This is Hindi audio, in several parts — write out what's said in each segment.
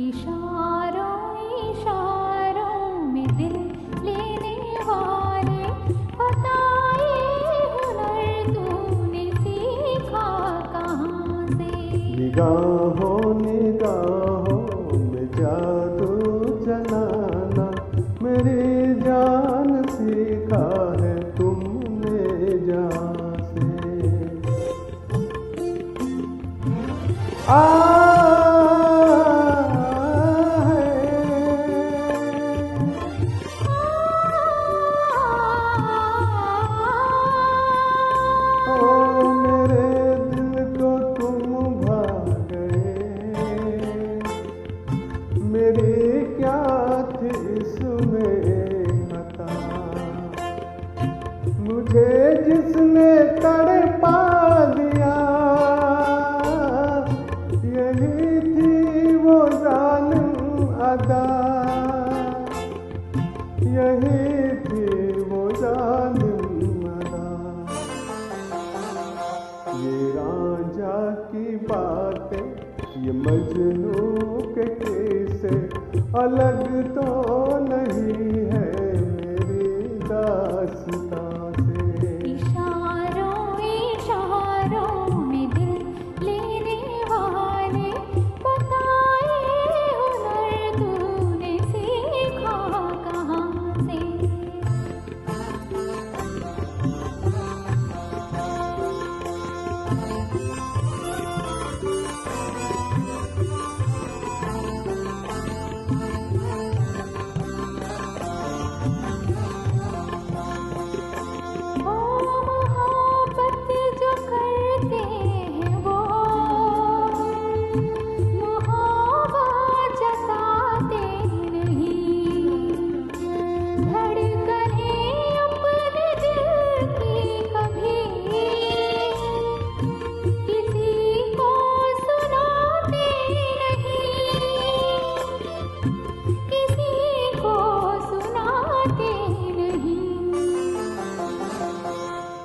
इशारों इशारों में दिल लेने वाले बताए हुनर तूने सीखा कहाँ से। निगाहों निगाहों में जादू जलाना मेरी जान सीखा है तुमने जहाँ से। मेरी क्या थी इसमें खता, मुझे जिसने तड़पा दिया यही थी वो जालिम अदा, यही थी वो जालिम अदा। ये रांझा की बातें ये मजनू के किस्से अलग तो नहीं है मेरी दास्तां से। इशारों इशारों में दिल लेने वाले बताए हुनर तूने सीखा कहाँ से।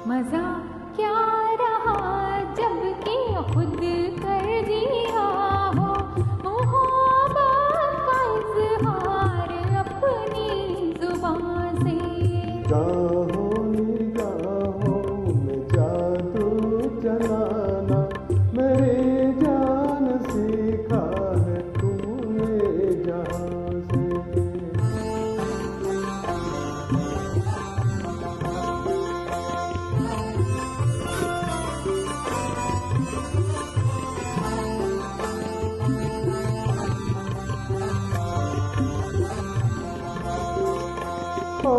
मजा क्या रहा जब कि खुद कर दिया हो मोहब्बत का इज़हार अपनी जुबान से। निगाहों निगाहों में जादू जलाना मेरी जान सीखा है तुमने जहाँ से। ओ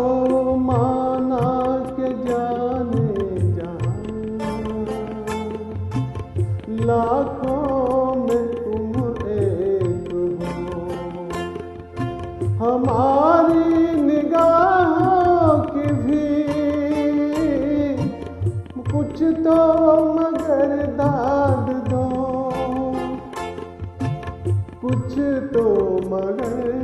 माना के जाने जहाँ लाखों में तुम एक हो, हमारी निगाहों की भी कुछ तो मगर दाद दो, कुछ तो मगर